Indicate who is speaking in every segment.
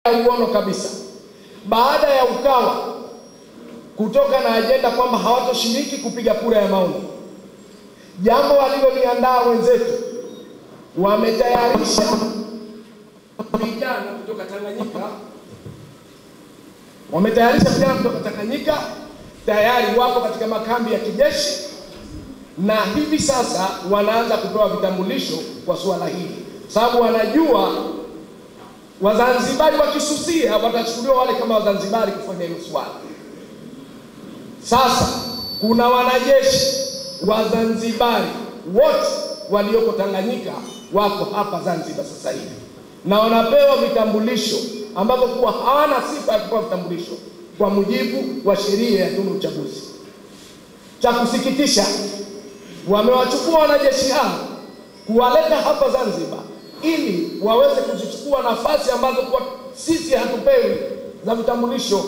Speaker 1: uono kabisa baada ya Ukawa kutoka na ajenda kwamba hawatoshiriki kupiga kura ya maoni. Jambo waliloliandaa wenzetu, wametayarisha vijana kutoka Tanganyika, tayari wapo katika makambi ya kijeshi, na hivi sasa wanaanza kutoa vitambulisho kwa suala hili, sababu wanajua Wazanzibari wakisusia watachukuliwa wale kama Wazanzibari kufanya hilo swala. Sasa kuna wanajeshi Wazanzibari wote walioko Tanganyika wako hapa Zanzibar sasa hivi, na wanapewa vitambulisho ambavyo kuwa hawana sifa ya kupewa vitambulisho kwa mujibu wa sheria ya tume uchaguzi. Cha kusikitisha, wamewachukua wanajeshi hao kuwaleta hapa Zanzibar ili waweze kuzichukua nafasi ambazo kwa sisi hatupewi za vitambulisho,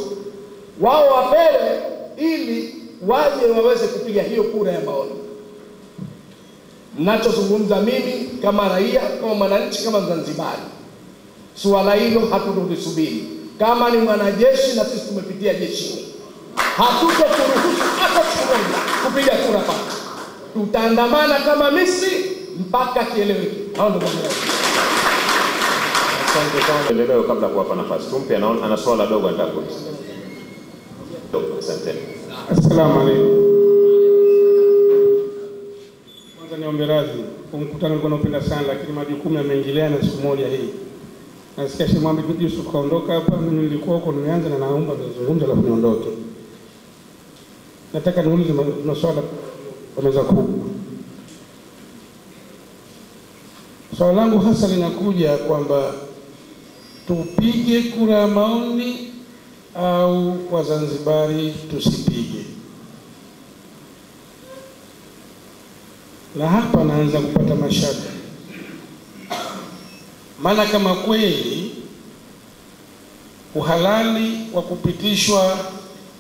Speaker 1: wao wapewe ili waje waweze kupiga hiyo kura ya maoni. Ninachozungumza mimi kama raia, kama mwananchi, kama Mzanzibari, suala hilo hatutolisubiri. Kama ni mwanajeshi na sisi tumepitia jeshini, hatutokuruhusu hata siku moja kupiga kura hapa. Tutaandamana kama Misri mpaka kieleweke. Hao ndio mambo.
Speaker 2: Asante sana. Leo kabla kuwapa nafasi tumpe, ana swala dogo nataka kuuliza. Asante.
Speaker 3: Assalamu alaykum. Kwanza niombe radhi kwa mkutano nilikuwa napenda sana, lakini majukumu yameingiliana siku moja hii. Nasikia Sheikh Mohamed Yusuf kaondoka hapa, mimi nilikuwa huko nimeanza na naomba nizungumze alafu niondoke. Nataka niulize maswala kwa meza kubwa. Swali langu hasa linakuja kwamba tupige kura ya maoni au Wazanzibari tusipige. Na hapa naanza kupata mashaka. Maana kama kweli uhalali wa kupitishwa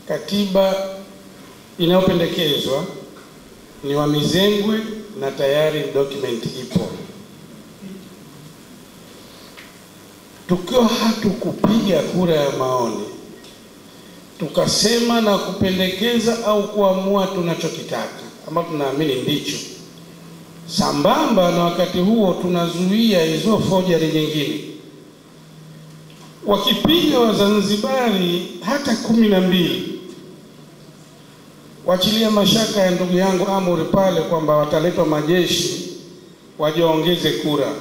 Speaker 3: katiba inayopendekezwa ni wa mizengwe na tayari document ipo, tukiwa hatukupiga kura ya maoni tukasema na kupendekeza au kuamua tunachokitaka ama tunaamini ndicho, sambamba na wakati huo tunazuia hizo forgery nyingine, wakipiga Wazanzibari hata 12, wachilia mashaka ya ndugu yangu Amuri pale kwamba wataletwa majeshi wajiongeze kura.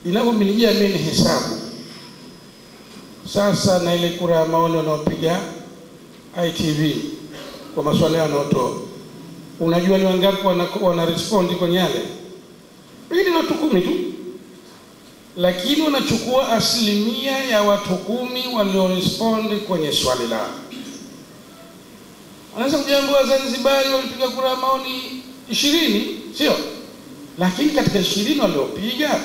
Speaker 3: Inavyomijia mimi hesabu sasa, na ile kura ya maoni wanaopiga ITV kwa maswali wanaotoa, unajua ni wangapi wana respond kwenye yale? Hili ni watu 10 tu, lakini wanachukua asilimia ya watu 10 walio respond kwenye swali lao. Wanaweza kujiambia Wazanzibari walipiga kura ya maoni 20, sio? Lakini katika 20 waliopiga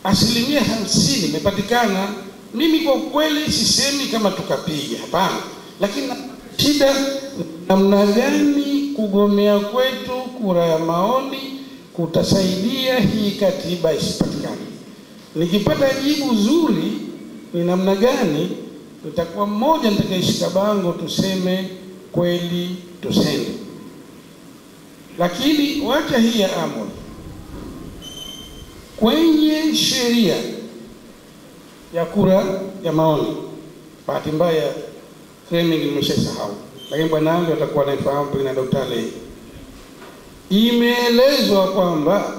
Speaker 3: asilimia 50 imepatikana. Mimi kwa kweli sisemi kama tukapiga, hapana, lakini shida namna gani kugomea kwetu kura ya maoni kutasaidia hii katiba isipatikane. Nikipata jibu zuri ni namna gani, nitakuwa mmoja nitakayeshika bango tuseme kweli tusende. Lakini wacha hii ya Amuri, kwenye sheria ya kura ya maoni, bahati mbaya framing nimeshasahau, lakini bwana wangu atakuwa anafahamu pengine Dr. Lei, imeelezwa kwamba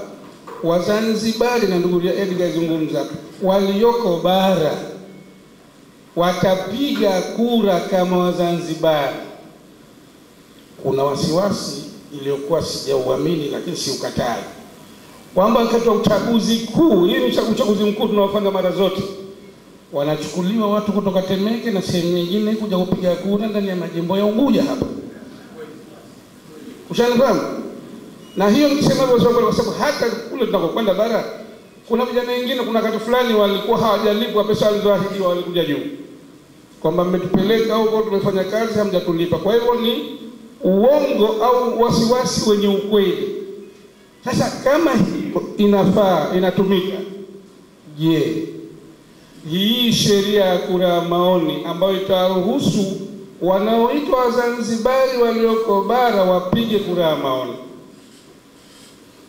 Speaker 3: Wazanzibari na ndugu ya Edgar zungumza walioko bara watapiga kura kama Wazanzibari. Kuna wasiwasi iliyokuwa sijauamini lakini si ukatai, kwamba wakati wa uchaguzi kuu, hii ni uchaguzi mkuu tunaofanya mara zote, wanachukuliwa watu kutoka Temeke na sehemu nyingine kuja kupiga kura ndani ya majimbo ya Unguja hapa. Ushanifahamu? Na hiyo nikisema kwa sababu hata kule tunakokwenda bara kuna vijana wengine, kuna wakati fulani walikuwa hawajalipwa pesa walizoahidiwa, walikuja juu kwamba mmetupeleka huko tumefanya kazi hamjatulipa. Kwa hivyo ni uongo au wasiwasi wenye ukweli. Sasa kama hiyo inafaa inatumika, je, hii sheria ya kura ya maoni ambayo itaruhusu wanaoitwa Wazanzibari walioko bara wapige kura ya maoni.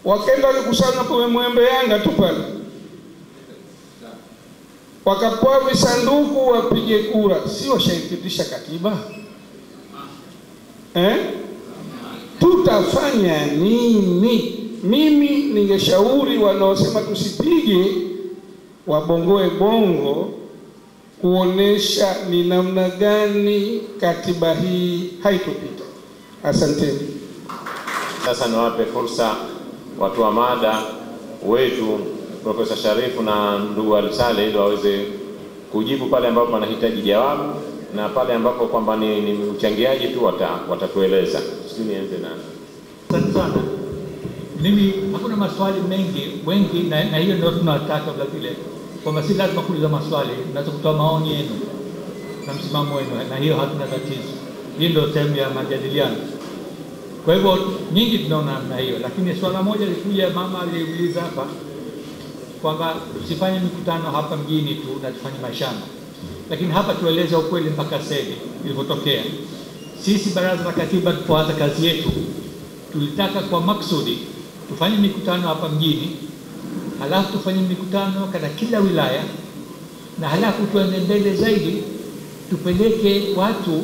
Speaker 3: Wakenda walikusanya kwa Mwembe Yanga tu pale, wakapewa visanduku wapige kura. Si washaipitisha katiba? Tutafanya nini? Mimi ningeshauri wanaosema tusipige wabongoe bongo kuonesha ni namna gani katiba hii haitopita. Asanteni.
Speaker 2: Sasa niwape fursa watu wa mada wetu, Profesa Sharifu na ndugu Alisale, ili waweze kujibu pale ambapo wanahitaji jawabu, na pale ambapo kwamba ni uchangiaji tu watatueleza. Sijui nianze nani.
Speaker 4: Asante sana. Mimi hakuna maswali wengi na hiyo ndio tunataka vile kwamba si lazima kuuliza maswali, naweza kutoa maoni yenu na msimamo wenu, na hiyo hatuna tatizo. Hii ndio sehemu ya majadiliano. Kwa hivyo nyingi tunaona namna hiyo, lakini swala moja likuja, mama aliuliza hapa kwamba usifanye mikutano hapa mjini tu na tufanye mashamba. Lakini hapa tueleza ukweli mpaka sasa ilivyotokea. Sisi Baraza la Katiba tupoanza kazi yetu, tulitaka kwa maksudi tufanye mikutano hapa mjini, halafu tufanye mikutano katika kila wilaya, na halafu tuende mbele zaidi tupeleke watu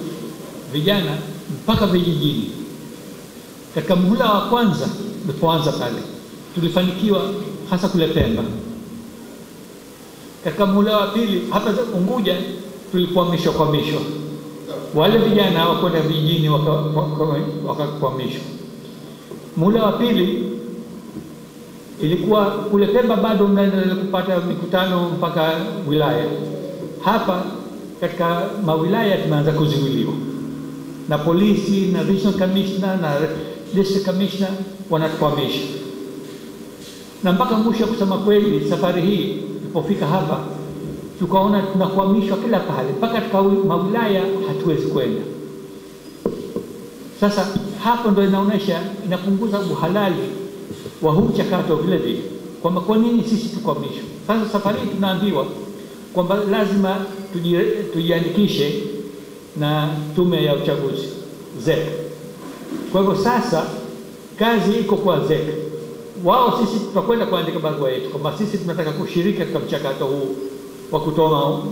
Speaker 4: vijana mpaka vijijini. Katika muhula wa kwanza tulipoanza pale tulifanikiwa, hasa kule Pemba. Katika muhula wa pili hapa Unguja tulikwamishwa, wale vijana hawakwenda vijijini wakakwamishwa. Muhula wa pili ilikuwa kule Pemba bado mnaendelea kupata mikutano mpaka wilaya. Hapa katika mawilaya tumeanza kuzuiliwa na polisi na regional commissioner na district commissioner wanatukwamisha, na mpaka mwisho kusema kweli safari hii tulipofika hapa tukaona tunakwamishwa kila pahali, mpaka katika mawilaya hatuwezi kwenda. Sasa hapo ndio inaonesha, inapunguza uhalali wa huu mchakato vile vile, kwamba kwa nini sisi tukwamishwe. Sasa safari hii tunaambiwa kwamba lazima tujiandikishe na tume ya uchaguzi ZEC. Kwa hivyo sasa kazi iko kwa ZEC. Wao sisi tutakwenda kuandika barua yetu kwamba sisi tunataka kushiriki katika mchakato huu wa kutoa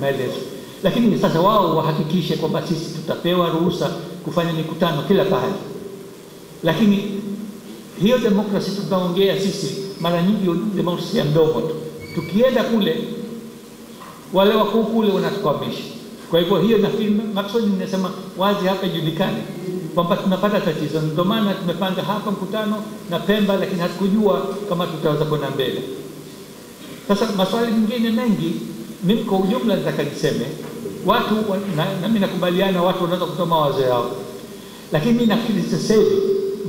Speaker 4: maelezo, lakini sasa wao wahakikishe kwamba sisi tutapewa ruhusa kufanya mikutano kila pahali. Lakini hiyo demokrasi tunaongea sisi mara nyingi demokrasi ya mdomo tu, tukienda kule wale wakuu kule wanatukwamisha. Kwa hivyo hiyo nafikiri maksudi ninasema wazi hapa ijulikane kwamba tunapata tatizo. Ndio maana tumepanga hapa mkutano na Pemba, lakini hatukujua kama tutaweza kwenda mbele. Sasa maswali mengine mengi, mimi kwa ujumla nataka niseme watu na mimi nakubaliana watu wanaweza kutoa mawazo yao, lakini mimi nafikiri sasa hivi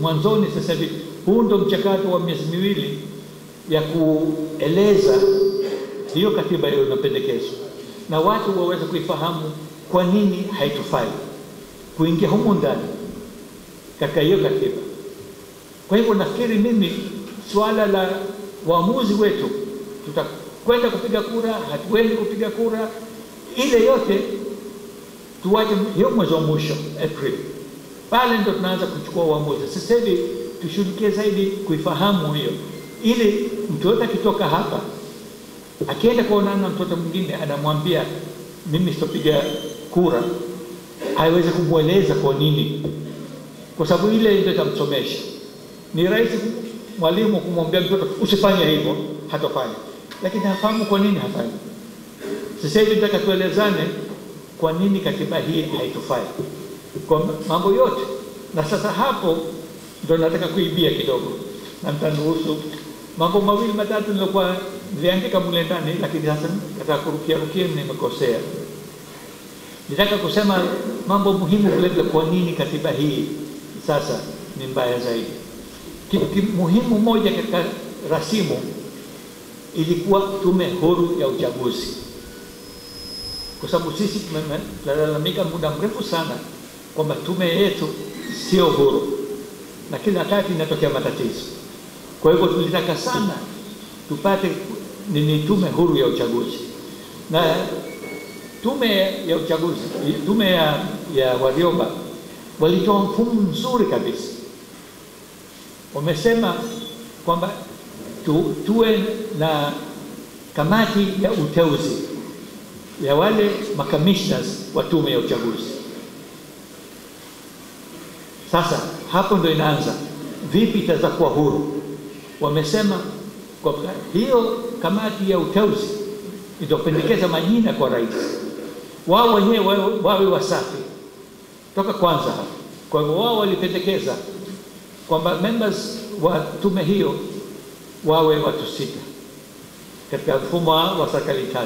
Speaker 4: mwanzoni, sasa hivi huu ndio mchakato wa miezi miwili ya kueleza hiyo katiba hiyo inapendekezwa, na watu waweze kuifahamu kwa nini haitufai kuingia humu ndani katika hiyo katiba. Kwa hivyo nafikiri mimi swala la waamuzi wetu, tutakwenda kupiga kura, hatuendi kupiga kura, ile yote tuwaje hiyo mwezi wa mwisho April, pale ndo tunaanza kuchukua uamuzi. Sasa hivi tushughulikie zaidi kuifahamu hiyo, ili mtu yote akitoka hapa akienda kuonana na mtoto mwingine anamwambia mimi sitopiga kura, haiwezi kumweleza kwa nini, kwa sababu ile ndio itamsomesha. Ni rahisi mwalimu kumwambia mtoto usifanye hivyo, hatofanya, lakini hafahamu kwa nini hafanyi. Sasa hivi nataka tuelezane kwa nini katiba hii haitufai kwa mambo yote, na sasa hapo ndio nataka kuibia kidogo, na mtaniruhusu mambo mawili matatu nilikuwa niliandika mule ndani, lakini sasa nataka kurukia nimekosea. Nitaka kusema mambo muhimu vile vile kwa nini katiba hii sasa ni mbaya zaidi. Kitu muhimu moja katika rasimu ilikuwa tume huru ya uchaguzi, kwa sababu sisi tumelalamika muda mrefu sana kwamba tume yetu sio huru na kila wakati inatokea matatizo. Kwa hivyo tulitaka sana tupate ni tume huru ya uchaguzi, na tume ya uchaguzi, tume ya Warioba walitoa mfumo mzuri kabisa. Wamesema kwamba tuwe na kamati ya uteuzi ya wale makamishnas wa tume ya uchaguzi. Sasa hapo ndo inaanza vipi itakuwa huru. Wamesema kwamba hiyo kamati ya uteuzi itapendekeza majina kwa rais, wao wenyewe wawe wasafi toka kwanza. Kwa hivyo wao walipendekeza kwamba members wa tume hiyo wawe watu 6 katika mfumo wa serikali 3,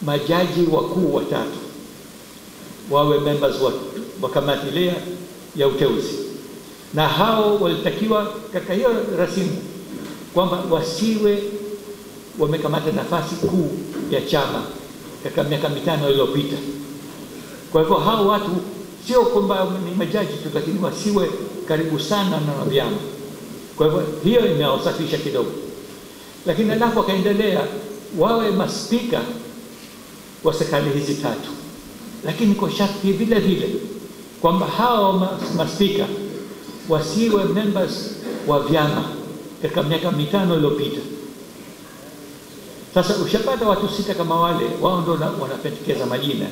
Speaker 4: majaji wakuu 3 wawe members wa kamati ile ya uteuzi, na hao walitakiwa katika hiyo rasimu kwamba wasiwe wamekamata nafasi kuu ya chama katika miaka 5 iliyopita. Kwa hivyo hao watu sio kwamba ni majaji tu, lakini wasiwe karibu sana na vyama. Kwa hivyo hiyo inaosafisha kidogo, lakini alafu akaendelea wawe maspika wa serikali hizi 3, lakini kwa sharti vile vile kwamba hao maspika wasiwe members wa vyama katika miaka 5 iliyopita. Sasa ushapata watu 6 kama wale, wao ndio wanapendekeza majina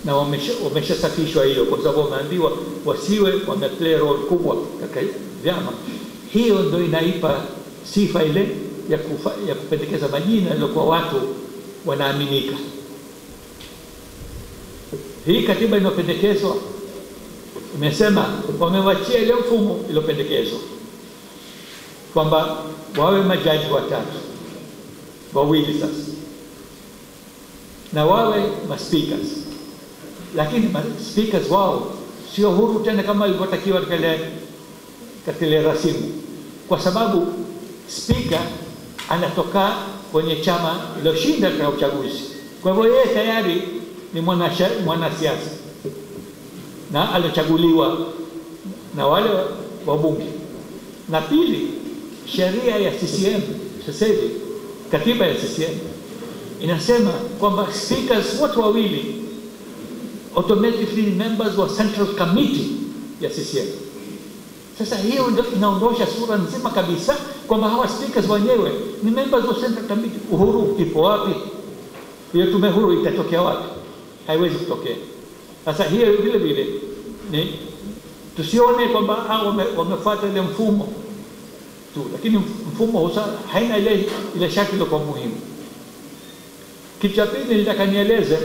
Speaker 4: na wameshasafishwa hiyo, kwa sababu wameambiwa wasiwe wameplay role kubwa katika vyama. Hiyo ndio inaipa sifa ile ya kupendekeza majina iliyokuwa watu wanaaminika. Hii katiba inopendekezwa imesema wamewachia ile mfumo iliyopendekezwa kwamba wawe majaji 3, 2 sasa, na wawe speakers. Lakini speakers wao sio huru tena kama ilivyotakiwa katika ile rasimu, kwa sababu speaker anatoka kwenye chama iliyoshinda katika uchaguzi. Kwa hivyo yeye tayari ni mwanasiasa na alichaguliwa na wale wabunge. Na pili, sheria ya CCM sasa hivi, katiba ya CCM inasema kwamba speakers wote wawili automatically members wa Central Committee ya CCM. Sasa hiyo ndio inaondosha sura nzima kabisa kwamba hawa speakers wenyewe ni members wa Central Committee. Uhuru ipo wapi? Hiyo tume huru itatokea wapi? Haiwezi kutokea. Sasa hiyo vile vile ni tusione kwamba wamefuata ile mfumo tu, lakini mfumo haina ile shakili kwa muhimu. Kitu cha pili nilitaka nieleze,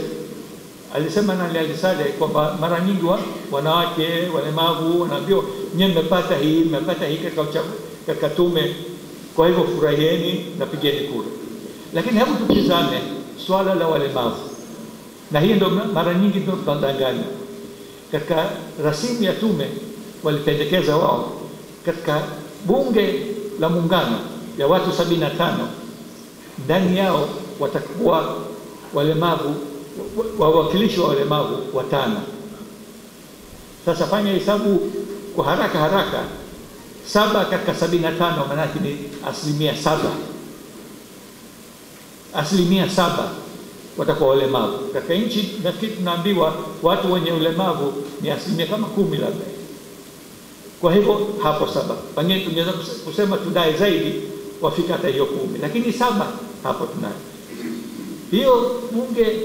Speaker 4: alisema na Ali Saleh kwamba mara nyingi wanawake walemavu wanaambiwa nyinyi mmepata hii katika tume, kwa hivyo furahieni na pigeni kura. Lakini hebu tutizame swala la walemavu, na hiyo ndio mara nyingi ndio tunadanganya. Katika rasimu ya tume walipendekeza wao katika bunge la muungano ya watu 75 ndani yao watakuwa walemavu, wawakilishi wa walemavu 5. Sasa fanya hesabu kwa haraka 7 katika 75 maana yake ni 7%. 7% watakuwa walemavu. Katika nchi nafikiri tunaambiwa watu wenye ulemavu ni 10% kama 10 labda. Kwa hivyo hapo 7. Pengine tunaweza kusema tudai zaidi wafika hata hiyo 10, lakini 7 hapo tunayo. Hiyo bunge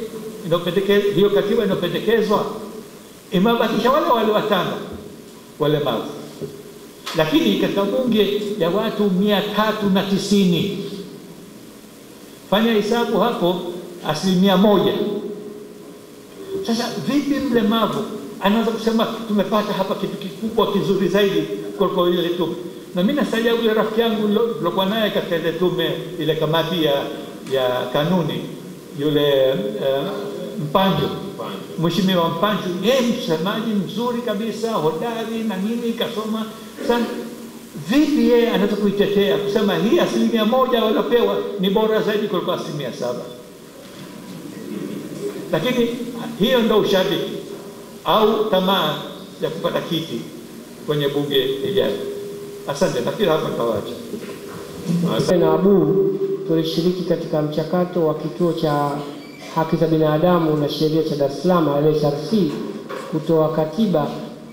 Speaker 4: inopendekezwa, hiyo katiba inopendekezwa imebakisha wale 5 walemavu. Lakini katika bunge ya watu 390, fanya hesabu hapo 1%. Sasa vipi mlemavu anaweza kusema tumepata hapa kitu kikubwa kizuri zaidi kuliko ile tume? Na mimi nasaidia yule rafiki yangu nilokuwa naye katika ile tume, ile kamati ya kanuni, yule Mpanju, Mheshimiwa Mpanju, yeye msemaji mzuri kabisa, hodari na nini, kasoma sana. Vipi yeye anaweza kuitetea kusema hii 1% walopewa ni bora zaidi kuliko 7%? Lakini hiyo ndio ushabiki au tamaa ya kupata kiti kwenye bunge ijayo. Asante, nafikiri hapa nitawacha.
Speaker 1: Na Abu
Speaker 5: tulishiriki katika mchakato wa kituo cha haki za binadamu na sheria cha Dar es Salaam LHRC kutoa katiba.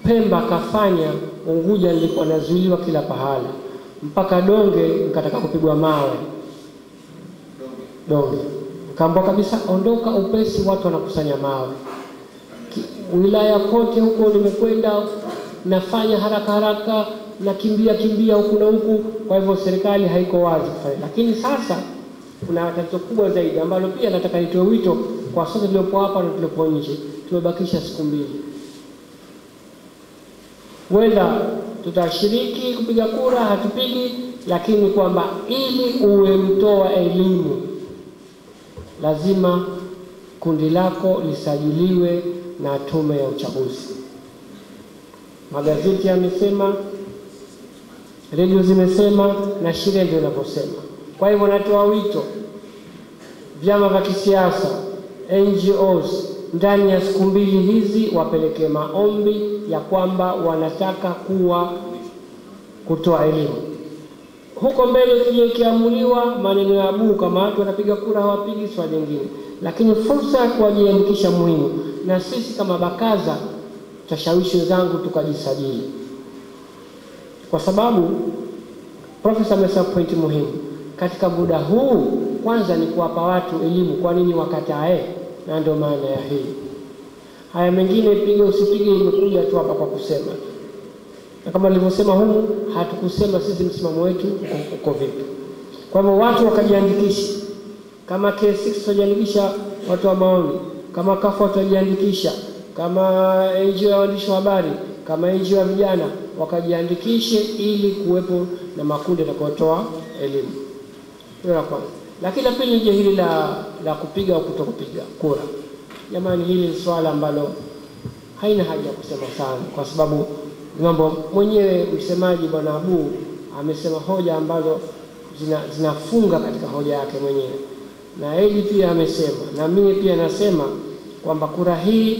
Speaker 5: Pemba kafanya, Unguja nilikuwa nazuiliwa kila pahala, mpaka Donge nikataka kupigwa mawe. Donge kaambia kabisa ondoka upesi, watu wanakusanya mawe. Wilaya kote huko nimekwenda, nafanya haraka nakimbia huku na huku. Kwa hivyo serikali haiko wazi kufanya. Lakini sasa kuna tatizo kubwa zaidi ambalo pia nataka nitoe wito kwa sote tuliopo hapa na tuliopo nje. Tumebakisha siku 2. Wenda tutashiriki kupiga kura, hatupigi, lakini kwamba ili uwe mtoa elimu lazima kundi lako lisajiliwe na tume ya uchaguzi. Magazeti yamesema, redio zimesema, na sheria ndio inavyosema. Kwa hivyo natoa wito vyama vya kisiasa, NGOs, ndani ya siku 2 hizi wapeleke maombi ya kwamba wanataka kutoa elimu. Huko mbele kile kiamuliwa maneno ya Abu, kama watu wanapiga kura hawapigi, swali lingine. Lakini fursa ya kujiandikisha muhimu, na sisi kama Bakaza tashawishi wenzangu tukajisajili. Kwa sababu Profesa amesema point muhimu katika muda huu. Kwanza ni kuwapa watu elimu, kwa nini wakatae, na ndio maana ya hii. Haya mengine pige usipige imekuja tu hapa kwa kusema. Na kama nilivyosema humu, hatukusema sisi msimamo wetu uko vipi. Kwa hivyo watu wakajiandikisha. Kama K6 tutajiandikisha watu wa maoni, kama kafu watajiandikisha, kama NGO ya waandishi wa habari, kama NGO ya vijana wakajiandikishe, ili kuwepo na makundi yatakayotoa elimu. Hiyo la kwanza. Lakini la pili ni hili la kupiga au kutokupiga kura. Jamani, hili ni swala ambalo haina haja kusema sana, kwa sababu mambo mwenyewe msemaji Bwana Abu amesema hoja ambazo zinafunga katika hoja yake mwenyewe, na yeye pia amesema, na mimi pia nasema kwamba kura hii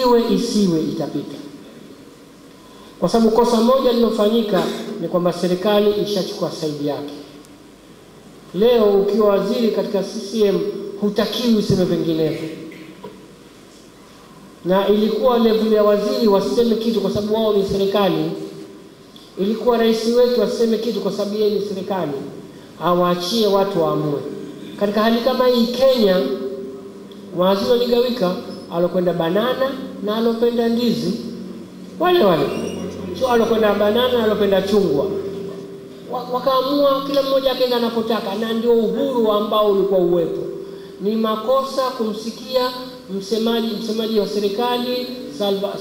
Speaker 5: iwe isiwe itapita. Kwa sababu kosa moja lilofanyika ni kwamba serikali ishachukua saidi yake. Leo ukiwa waziri katika CCM hutakiwi useme vinginevyo, na ilikuwa level ya waziri waseme kitu kwa sababu wao ni serikali. Ilikuwa rais wetu aseme kitu kwa sababu yeye ni serikali, awaachie watu waamue. Katika hali kama hii Kenya, waziri waligawika, alokwenda banana na alopenda ndizi. Wale sio alokwenda banana alopenda chungwa. Wakaamua kila mmoja akaenda anapotaka, na ndio uhuru ambao ulikuwa uwepo. Ni makosa kumsikia msemaji wa serikali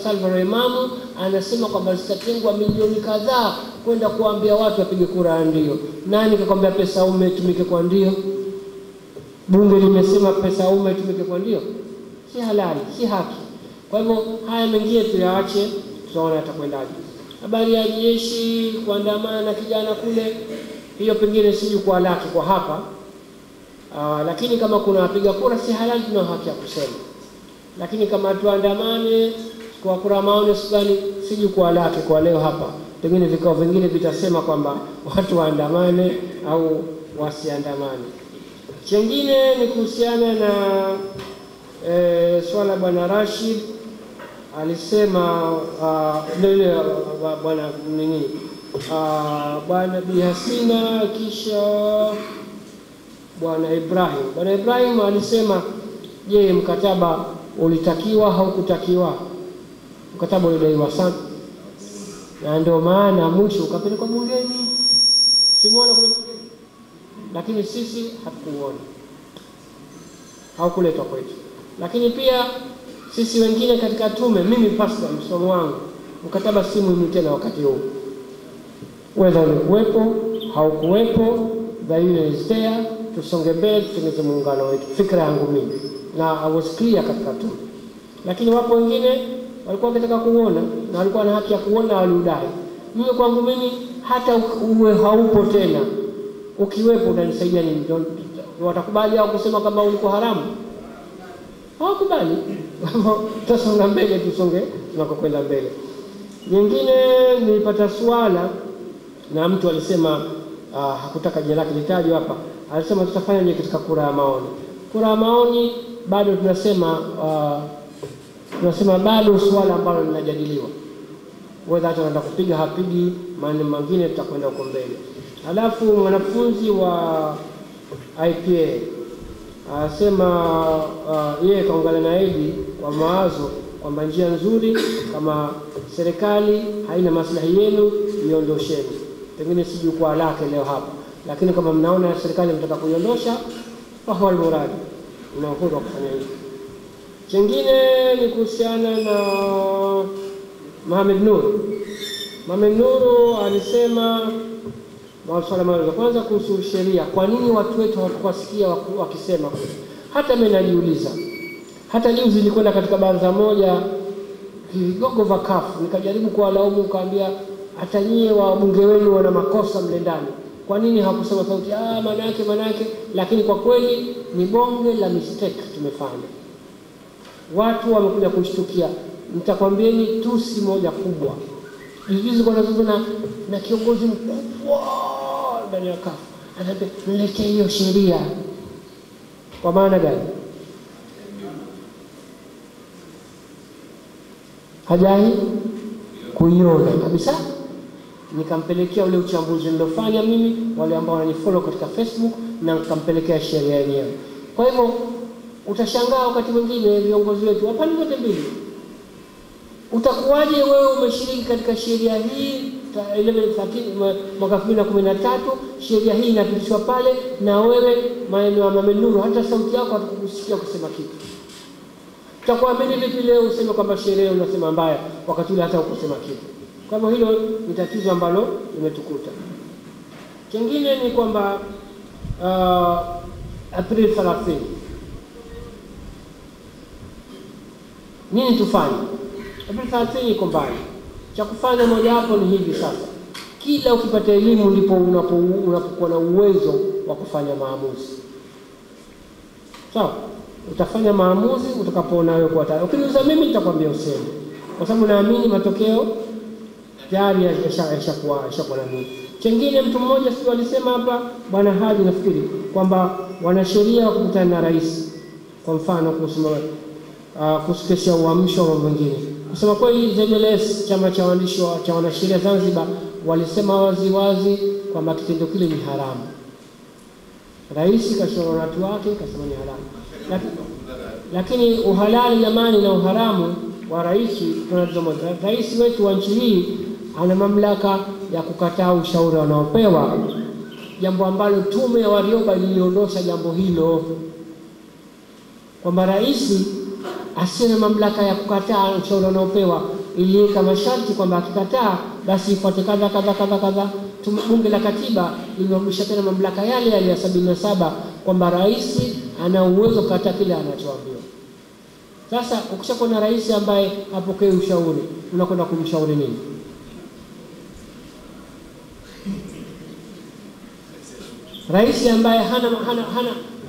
Speaker 5: Salva Imamu anasema kwamba zitatengwa milioni kadhaa kwenda kuambia watu wapige kura ndio. Nani kakwambia pesa ume tumike kwa ndio? Bunge limesema pesa ume tumike kwa ndio? Si halali, si haki. Kwa hivyo haya mengine tuyaache, tutaona atakwendaje. Habari ya jeshi kuandamana na kijana kule, hiyo pengine si jukwaa lake kwa hapa. Lakini kama kuna wapiga kura si halali, tuna haki ya kusema. Lakini kama tuandamane kwa kura maoni sugani, si jukwaa lake kwa leo hapa. Pengine vikao vingine vitasema kwamba watu waandamane au wasiandamane. Chengine ni kuhusiana na swala Bwana Rashid alisema lele bwana nini Bwana Bi Hasina kisha Bwana Ibrahim alisema, je, mkataba ulitakiwa haukutakiwa? Mkataba ulidaiwa sana, na ndio maana mwisho ukapelekwa bungeni. Simuona kule, lakini sisi hatukuona, haukuletwa kwetu. Lakini pia sisi wengine katika tume, mimi pastor msomo wangu, mkataba si muhimu tena wakati huu. Whether ulikuwepo haukuwepo, the union is there, tusonge mbele, tutengeze muungano wetu. Fikra yangu mimi, na I was clear katika tume. Lakini wapo wengine walikuwa wanataka kuona, na walikuwa na haki ya kuona, waliudai. Mimi kwangu mimi, hata uwe haupo tena, ukiwepo unanisaidia nini? Watakubali au kusema kama ulikuwa haramu? Hawakubali. Tutasonga mbele, tusonge tunakokwenda mbele. Nyingine nilipata swala na mtu alisema hakutaka jina lake litajwe hapa, alisema tutafanya katika kura ya maoni. Kura ya maoni bado tunasema bado swala ambalo linajadiliwa, whether ataenda kupiga hapigi, maneno mengine tutakwenda huko mbele. Halafu mwanafunzi wa IPA anasema yeye kaungana na Edi kwa mawazo kwamba njia nzuri, kama serikali haina maslahi yenu iondosheni. Pengine si jukwaa lake leo hapa, lakini kama mnaona serikali mtaka kuiondosha, fahuwa al-muradi, una uhuru wa kufanya hivyo. Chengine ni kuhusiana na Mohamed Nur. Mohamed Nur alisema masuala mawili. Kwanza kuhusu sheria, kwa nini watu wetu hawakusikia wakisema? Hata mimi najiuliza. Hata juzi nilikwenda katika baraza moja vigogo vya kafu, nikajaribu kuwalaumu, kaambia hata nyie wabunge wenu wana makosa mle ndani. Kwa nini hawakusema sauti? Maana yake, lakini kwa kweli ni bonge la mistake tumefanya. Watu wamekuja kushtukia. Nitakwambieni tusi moja kubwa. Juzi kwa nazungumza na kiongozi mkubwa ndani ya kafu. Anambia niletee hiyo sheria. Kwa maana gani? Hajai kuiona kabisa. Nikampelekea ule uchambuzi nilofanya mimi, wale ambao wananifollow katika Facebook, na nikampelekea sheria yenyewe. Kwa hivyo utashangaa wakati mwingine viongozi wetu hapa ni wote mbili. Utakuwaje wewe umeshiriki katika sheria hii 1113 mwaka 2013, sheria hii inapitishwa pale, na wewe maneno ya Mohamed Nur hata sauti yako hatakusikia kusema kitu. Utakuamini vipi leo useme kwamba sheria unasema mbaya wakati ule hata ukusema kitu? Kwa hivyo hilo ni tatizo ambalo limetukuta. Kingine ni kwamba April 30 nini tufanye? April 30 iko mbali. Cha kufanya moja hapo ni hivi sasa. Kila ukipata elimu ndipo unapokuwa na uwezo wa kufanya maamuzi. Sawa? Utafanya maamuzi utakapoona wewe kwa tayari. Ukiniuliza mimi nitakwambia useme. Kwa sababu naamini matokeo tayari yashakuwa na mimi. Kingine mtu mmoja sio alisema hapa, Bwana Haji nafikiri, kwamba wanasheria wakutana na rais. Kwa mfano kusikesha uamsho wa wengine. Kusema kweli ZLS, chama cha waandishi cha wanasheria Zanzibar, walisema wazi kwamba kitendo kile ni haramu. Rais kashauri watu wake kasema ni haramu. Lakini uhalali jamani na uharamu wa rais, tunatazama rais wetu wa nchi hii ana mamlaka ya kukataa ushauri wanaopewa, jambo ambalo tume ya Warioba iliondosha jambo hilo, kwamba rais asiye na mamlaka ya kukataa ushauri wanaopewa. Iliweka masharti kwamba akikataa basi ifuate kadha. Bunge la Katiba limerudisha tena mamlaka yale ya 77 kwamba rais ana uwezo kukataa kile anachoambiwa. Sasa ukishakuwa na rais ambaye hapokei ushauri, unakwenda kumshauri nini? Rais ambaye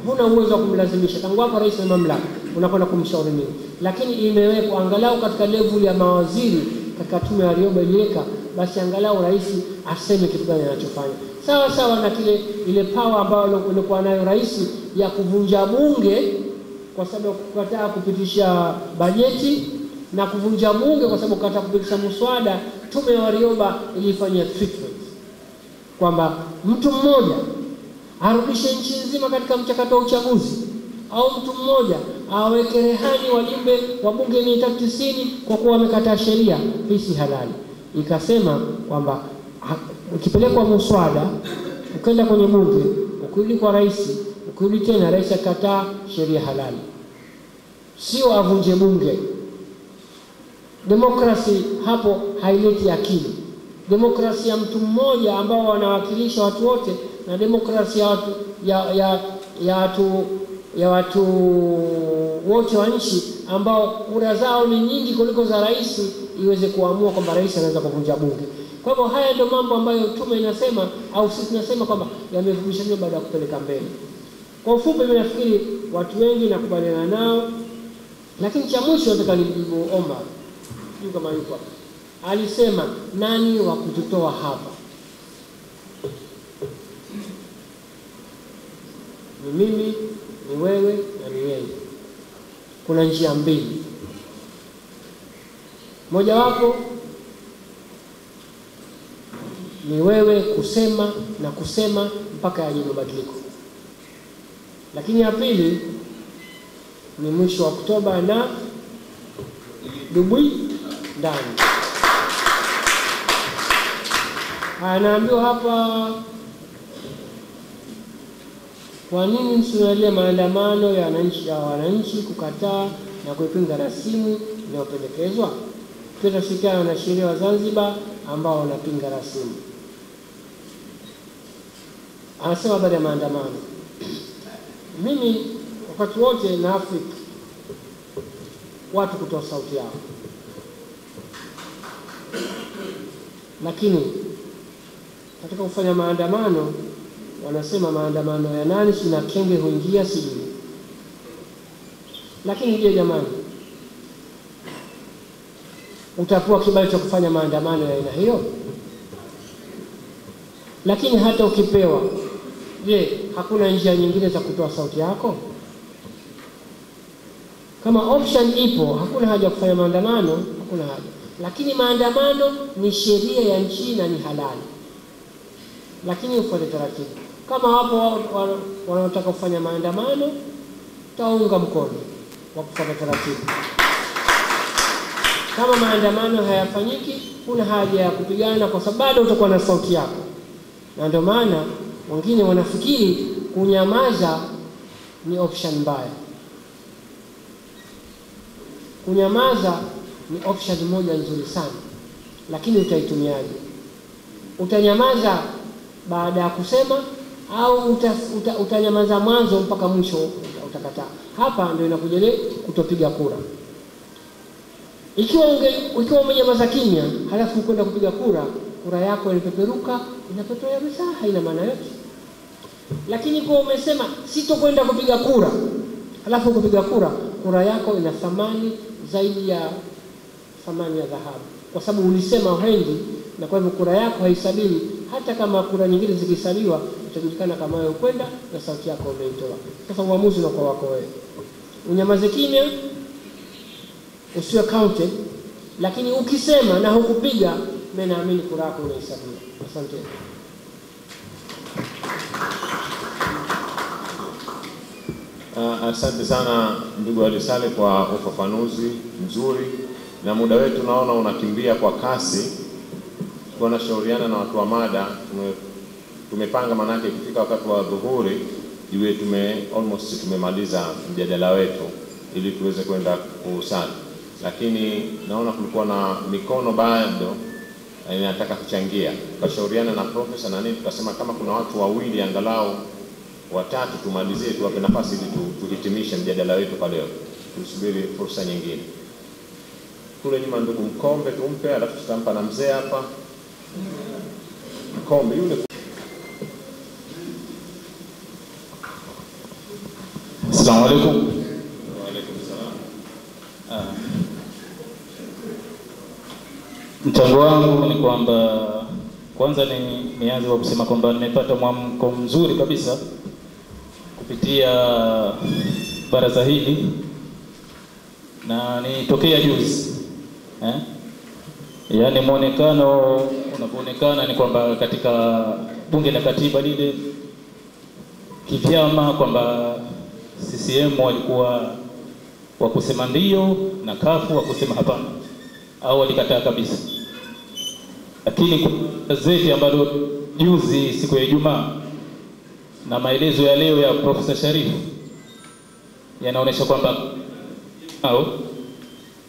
Speaker 5: huna uwezo wa kumlazimisha, tangu hapo rais na mamlaka, unakwenda kumshauri nini? Lakini imewekwa angalau katika level ya mawaziri katika tume ya Warioba iliweka, basi angalau rais aseme kitu gani anachofanya. Sawa na ile power ambayo alikuwa nayo rais ya kuvunja bunge kwa sababu kukataa kupitisha bajeti, na kuvunja bunge kwa sababu kukataa kupitisha muswada. Tume ya Warioba ilifanyia treatment kwamba mtu mmoja arudishe nchi nzima katika mchakato wa uchaguzi, au mtu mmoja aweke rehani wajumbe wa bunge 390 kwa kuwa wamekataa sheria. Hii si halali. Ikasema kwamba ukipelekwa muswada, ukaenda kwenye bunge, ukirudi kwa rais, ukirudi tena rais akataa, sheria halali. Sio avunje bunge. Demokrasi hapo haileti akili. Demokrasi ya mtu mmoja ambao wanawakilisha watu wote, na demokrasi ya watu wote wa nchi ambao kura zao ni nyingi kuliko za rais, iweze kuamua kwamba rais anaweza kuvunja bunge. Kwa hivyo haya ndio mambo ambayo tume inasema, au sisi tunasema kwamba yamevumishwa baada ya kupeleka mbele. Kwa ufupi mimi nafikiri watu wengi nakubaliana nao, lakini cha mwisho nataka nimjibu Omar. Sio kama yuko hapa. Alisema nani wa kututoa hapa? ni mimi, ni wewe na ni yeye. Kuna njia mbili. Mojawapo ni wewe kusema na kusema mpaka yaje mabadiliko, lakini ya pili ni mwisho wa Oktoba na dubui ndani. Anaambiwa hapa, kwa nini msimulie maandamano ya wananchi kukataa na kuipinga rasimu inayopendekezwa? Tutashirikiana na sheria wa Zanzibar ambao wanapinga rasimu. Anasema baada ya maandamano, mimi wakati wote na Afrika watu kutoa sauti yao, lakini katika kufanya maandamano wanasema maandamano ya nani, sina kenge huingia sijui. Lakini je, jamani, utapewa kibali cha kufanya maandamano ya aina hiyo? Lakini hata ukipewa, je, hakuna njia nyingine za kutoa sauti yako? Kama option ipo, hakuna haja ya kufanya maandamano, hakuna haja. Lakini maandamano ni sheria ya nchi na ni halali, lakini ufuate taratibu. Kama wapo wanaotaka kufanya maandamano, taunga mkono wa kufuata taratibu. Kama maandamano hayafanyiki, kuna haja ya kupigana, kwa sababu bado utakuwa na sauti yako. Na ndio maana wengine wanafikiri kunyamaza ni option mbaya. Kunyamaza ni option moja nzuri sana, lakini utaitumiaje? Utanyamaza baada ya kusema au utanyamaza mwanzo mpaka mwisho utakataa? Hapa ndio inakuja ile kutopiga kura. Ikiwa umenyamaza kimya halafu kwenda kupiga kura, kura yako ilipeperuka, inapeperuka kabisa, haina maana yote. Lakini kwa umesema sitokwenda kupiga kura, halafu kupiga kura, kura yako ina thamani zaidi ya thamani ya dhahabu, kwa sababu ulisema uhendi, na kwa hivyo kura yako haisabiwi. Hata kama kura nyingine zikisabiwa, itajulikana kama wewe kwenda na sauti yako umeitoa. Sasa uamuzi unakuwa wako wewe. Unyamaze kimya, usiwe counted, lakini ukisema na hukupiga, mimi naamini kura yako inahesabiwa. Asante.
Speaker 2: Asante sana ndugu Ali Saleh kwa ufafanuzi mzuri, na muda wetu naona unakimbia kwa kasi. Tunashauriana na watu wa mada, tumepanga manake kufika wakati wa dhuhuri iwe almost tumemaliza mjadala wetu ili tuweze kwenda kusali, lakini naona kulikuwa na mikono bado inataka kuchangia. Tukashauriana na profesa na nini, tukasema kama kuna watu wawili angalau watatu tumalizie, tuwape nafasi ili tuhitimishe mjadala wetu kwa leo, tusubiri fursa nyingine. Kule nyuma ndugu Mkombe tumpe, alafu tutampa na mzee hapa Mkombe yule.
Speaker 6: Asalamu alaykum.
Speaker 2: Wa alaykum salaam.
Speaker 6: Mchango wangu ni kwamba kwanza nianze kwa kusema kwamba nimepata mwamko mzuri kabisa kupitia baraza hili, na nitokea juzi yaani muonekano unapoonekana ni kwamba katika bunge la katiba lile kivyama kwamba CCM walikuwa wa kusema ndio na kafu wa kusema hapana au walikataa kabisa. Lakini gazeti ambalo juzi siku ya Ijumaa na maelezo ya leo ya Profesa Sharifu yanaonyesha kwamba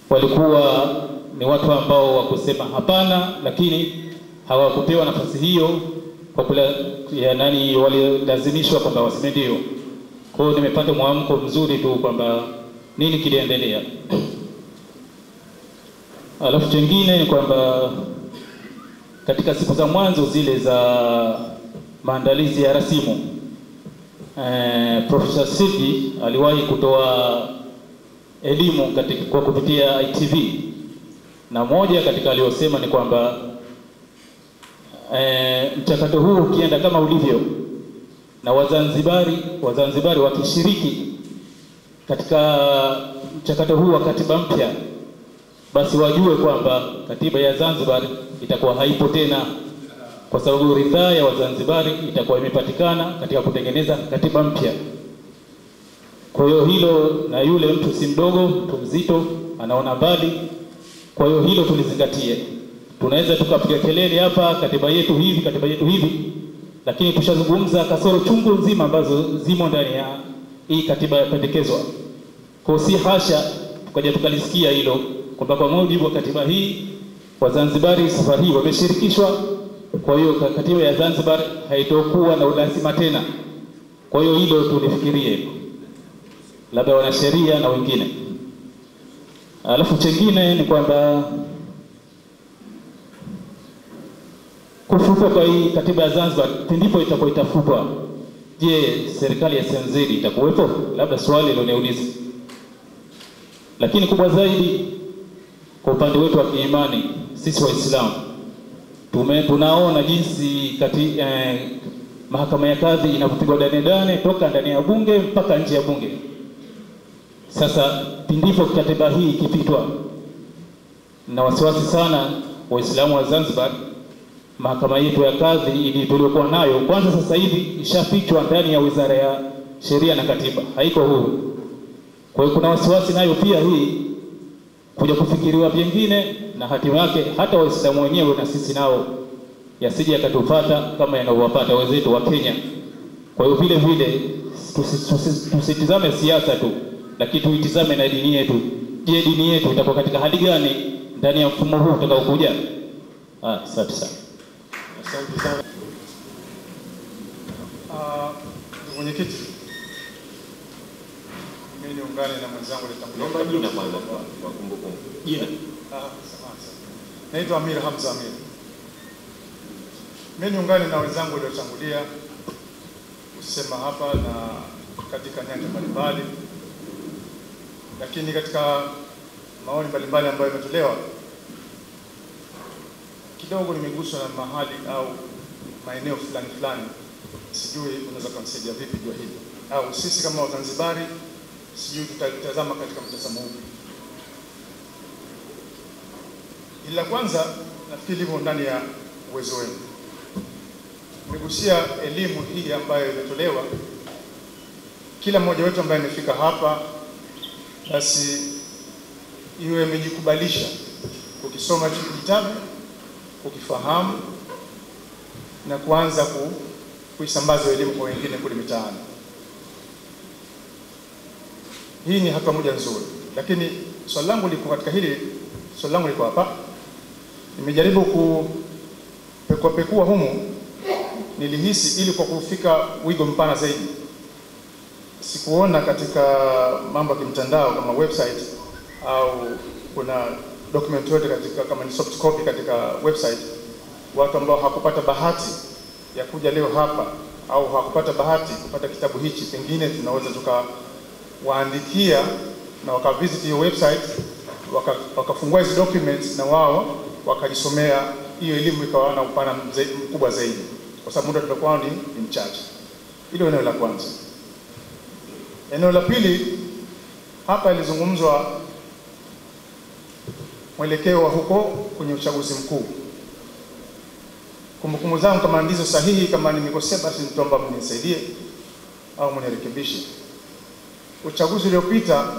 Speaker 6: walikuwa ni watu ambao wa kusema hapana, lakini hawakupewa nafasi hiyo kwa walilazimishwa kwamba waseme ndio. Kwa hiyo nimepata mwamko mzuri tu kwamba nini kiliendelea. Alafu jingine ni kwamba katika siku za mwanzo zile za maandalizi ya rasimu, Profesa Sidi aliwahi kutoa elimu kwa kupitia ITV, na moja katika aliyosema ni kwamba mchakato huu ukienda kama ulivyo, na Wazanzibari wakishiriki katika mchakato huu wa katiba mpya, basi wajue kwamba katiba ya Zanzibar itakuwa haipo tena, kwa sababu ridhaa ya Wazanzibari itakuwa imepatikana katika kutengeneza katiba mpya. Kwa hiyo hilo, na yule mtu si mdogo, mtu mzito, anaona mbali. Kwa hiyo hilo tulizingatie. Tunaweza tukapiga kelele hapa, katiba yetu hivi, lakini tushazungumza kasoro chungu nzima ambazo zimo ndani ya hii katiba yapendekezwa. Kwa si hasha tukaja tukalisikia hilo kwamba kwa mujibu wa katiba hii Wazanzibari safari hii wameshirikishwa. Kwa hiyo katiba ya Zanzibar haitokuwa na ulazima tena. Kwa hiyo hilo tulifikirie, labda wanasheria na wengine. Alafu chengine ni kwamba kufutwa kwa hii katiba ya Zanzibar ndipo itakuwa itafutwa. Je, serikali ya Zanzibar itakuwepo? Labda swali hilo niulize. Lakini kubwa zaidi kwa upande wetu wa kiimani, sisi Waislamu tunaona jinsi mahakama ya kadhi inapopigwa dane toka ndani ya bunge mpaka nje ya bunge. Sasa ndipo katiba hii ikipitwa, na wasiwasi sana Waislamu wa Zanzibar, mahakama yetu ya kadhi ili tuliokuwa nayo kwanza sasa hivi ishafichwa ndani ya Wizara ya Sheria na Katiba, haiko huru. Kwa hiyo kuna wasiwasi nayo pia hii kuja kufikiriwa vingine, na hatima yake hata Waislamu wenyewe na sisi nao yasije yakatupata kama yanavyowapata wenzetu wa Kenya. Kwa hiyo vile vile tusitizame siasa tu, lakini tuitizame na dini yetu. Je, dini yetu itakuwa katika hali gani ndani ya mfumo huu utakaokuja? Asante sana.
Speaker 7: Asante sana. Mwenyekiti, mimi niungane na mwenzangu aliyetangulia
Speaker 2: kwa kumbukumbu.
Speaker 7: Jina. Naitwa Amir Hamza Amir. Mimi niungane na wenzangu waliotangulia kusema hapa na katika nyanja mbalimbali, lakini katika maoni mbalimbali ambayo yametolewa kidogo nimeguswa na mahali au maeneo fulani. Sijui unaweza kunisaidia vipi jua hili, au sisi kama Wazanzibari sijui tutatazama katika mtazamo upi. Ila kwanza nafikiri hivyo ndani ya uwezo wenu. Nimegusia elimu hii ambayo imetolewa. Kila mmoja wetu ambaye amefika hapa basi iwe imejikubalisha ukisoma kitabu, ukifahamu na kuanza kuisambaza elimu kwa wengine kule mitaani. Hii ni hatua moja nzuri, lakini swali langu liko katika hili. Swali langu liko hapa. Nimejaribu kupekua humu, nilihisi ili kwa kufika wigo mpana zaidi sikuona katika mambo ya kimtandao kama website au kuna document yote katika kama ni soft copy katika website, watu ambao hakupata bahati ya kuja leo hapa au hakupata bahati kupata kitabu hichi, pengine tunaweza tukawaandikia na wakavisit hiyo website, wakafungua hizo documents na wao wakajisomea hiyo elimu, ikawa na upana mkubwa zaidi, kwa sababu muda tulikuwa ni mchache. Hilo eneo la kwanza. Eneo la pili, hapa ilizungumzwa mwelekeo wa huko kwenye uchaguzi mkuu. Kumbukumbu zangu kama ndizo sahihi, kama nimekosea basi nitaomba mnisaidie au mnirekebishe. Uchaguzi uliopita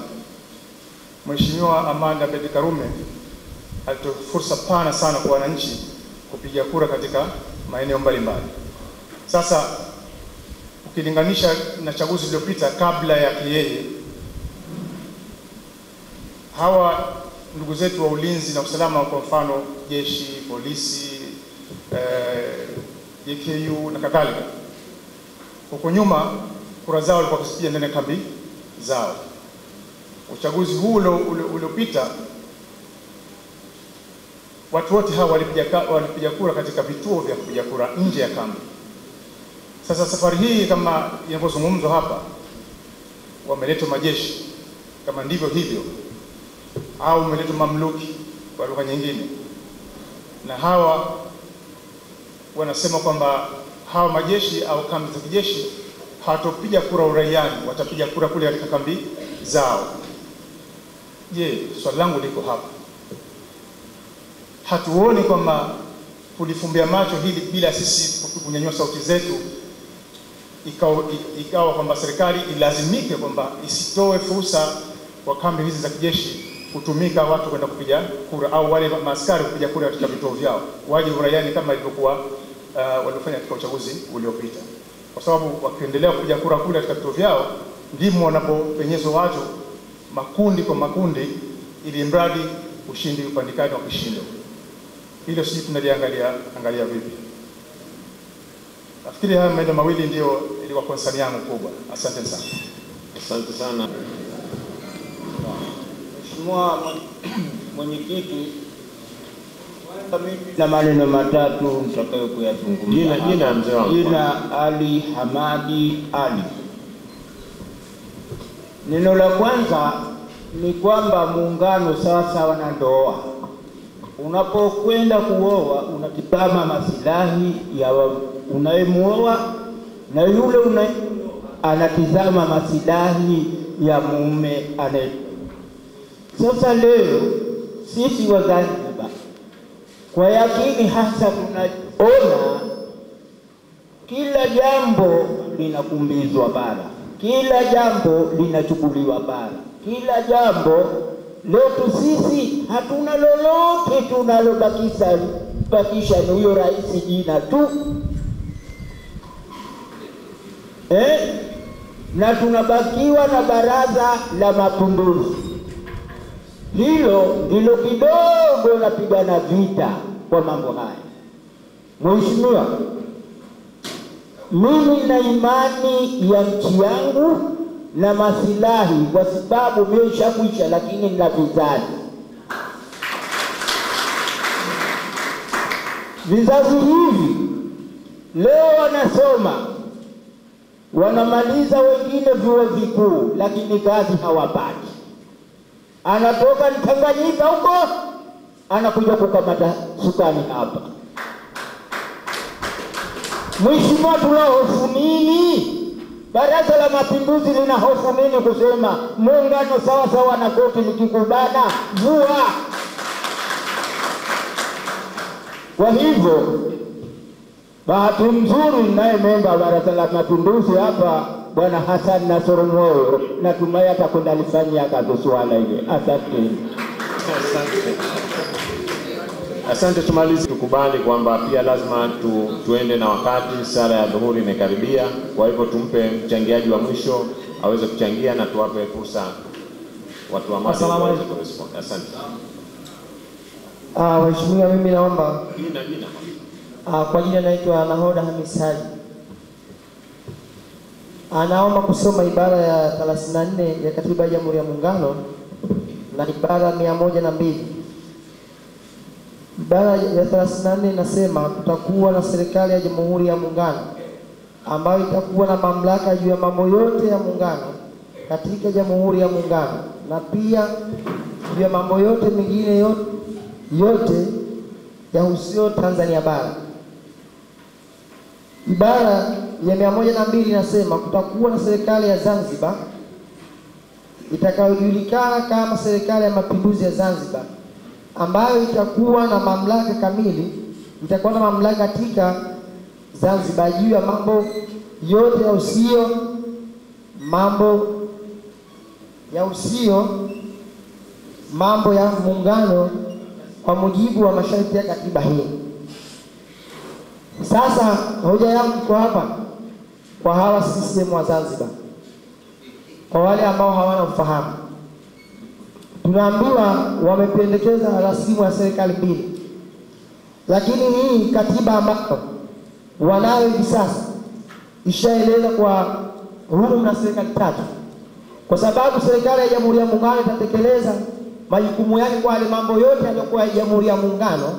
Speaker 7: Mheshimiwa Amanda Abeid Karume alitoa fursa pana sana kwa wananchi kupiga kura katika maeneo mbalimbali. Sasa ukilinganisha na chaguzi uliopita kabla ya yeye, hawa ndugu zetu wa ulinzi na usalama, kwa mfano jeshi, polisi, JKU na kadhalika, huko nyuma kura zao walikuwa kusikia ndani ya kambi zao. Uchaguzi huu uliopita watu wote hawa walipiga kura katika vituo vya kupiga kura nje ya kambi. Sasa safari hii kama inavyozungumzwa hapa, wameletwa majeshi kama ndivyo hivyo, au wameletwa mamluki kwa lugha nyingine, na hawa wanasema kwamba hawa majeshi au kambi za kijeshi hawatopiga kura uraiani, watapiga kura kule katika kambi zao. Je, swali langu liko hapa. Hatuoni kwamba kulifumbia macho hili bila sisi kunyanyua sauti zetu ikawa kwamba serikali ilazimike kwamba isitoe fursa kwa kambi hizi za kijeshi kutumika watu kwenda kupiga kura, au wale maaskari kupiga kura katika vituo vyao, waje uraiani kama ilivyokuwa waliofanya katika uchaguzi uliopita, kwa sababu wakiendelea kupiga kura kule katika vituo vyao ndimo wanapopenyezwa watu makundi kwa makundi, ili mradi ushindi upandikane wa kishindo. Hilo sisi tunaliangalia vipi? Nafikiri haya maeneo mawili ndio ilikuwa concern yangu kubwa. Asante sana.
Speaker 2: Asante sana
Speaker 8: Mheshimiwa Mwenyekiti, na maneno matatu nitakayo kuyazungumza.
Speaker 2: Jina mzee wangu.
Speaker 8: Jina Ali Hamadi Ali. Neno la kwanza ni kwamba muungano sawa na ndoa. Unapokwenda kuoa unatizama maslahi ya unayemuoa na yule anatizama maslahi ya mume anaye. Sasa leo sisi wa Zanzibar kwa yakini hasa tunaona kila jambo linakumbizwa bara, kila jambo linachukuliwa bara, kila jambo letu sisi hatuna lolote tunalobakisha ni huyo rais jina tu, na tunabakiwa na Baraza la Mapinduzi. Hilo ndilo kidogo napigana vita kwa mambo haya. Mheshimiwa, mimi na imani ya nchi yangu na masilahi, kwa sababu mimi nishakuisha, lakini nina vizazi hivi leo wanasoma, wanamaliza wengine vyuo vikuu, lakini kazi hawapati. Anatoka Tanganyika huko anakuja kukamata sukani hapa. Mheshimiwa, tuna hofu nini? Baraza la Mapinduzi lina hofu nini kusema muungano sawa na koti likikubana vua? Kwa hivyo bahati nzuri naye memba Baraza la Mapinduzi hapa Bwana Hassan Nasoro Moyo, natumai atakwenda lifanyia kazi swala ile. Asante.
Speaker 2: Asante. Tumalize, tukubali kwamba pia lazima tuende na wakati, sala ya dhuhuri imekaribia. Kwa hivyo tumpe mchangiaji wa mwisho aweze kuchangia na tuwape fursa watu wa mada waweze kurespond. Asante.
Speaker 9: Mheshimiwa, mimi naomba
Speaker 2: jina.
Speaker 9: Kwa jina naitwa Nahoda Hamis Haji. Anaomba kusoma ibara ya 34 ya Katiba ya Jamhuri ya Muungano na ibara 102. Ibara ya 34 inasema tutakuwa na serikali ya Jamhuri ya Muungano ambayo itakuwa na mamlaka juu ya mambo yote ya muungano katika Jamhuri ya Muungano na pia juu ya mambo yote mengine yote yahusio Tanzania bara. Ibara ya 102 inasema kutakuwa na serikali ya Zanzibar itakayojulikana kama Serikali ya Mapinduzi ya Zanzibar, ambayo itakuwa na mamlaka kamili, itakuwa na mamlaka katika Zanzibar juu ya mambo yote mambo ya muungano kwa mujibu wa masharti ya katiba hii. Sasa hoja yangu kwa hapa kwa hawa CCM wa Zanzibar, kwa wale ambao hawana ufahamu, tunaambiwa wamependekeza rasimu ya serikali mbili, lakini hii katiba ambayo wanayo hivi sasa ishaeleza kwa huru na serikali tatu, kwa sababu serikali ya Jamhuri ya Muungano itatekeleza majukumu yake kwa yale mambo yote yaliyokuwa ya Jamhuri ya Muungano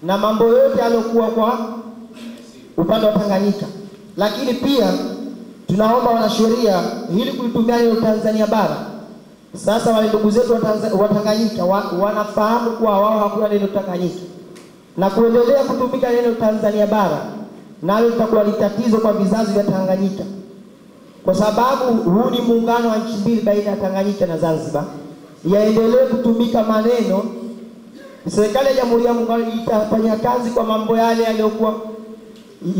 Speaker 9: na mambo yote yaliyokuwa kwa upande wa Tanganyika. Lakini pia tunaomba wanasheria ili kulitumia neno Tanzania bara. Sasa wale ndugu zetu wa Tanganyika wanafahamu kwa wao hakuna neno Tanganyika, na kuendelea kutumika neno Tanzania bara nalo litakuwa ni tatizo kwa vizazi vya Tanganyika. kwa sababu huu ni muungano wa nchi mbili baina ya Tanganyika na Zanzibar, yaendelee kutumika maneno, serikali ya Jamhuri ya Muungano itafanya kazi kwa mambo yale yaliyokuwa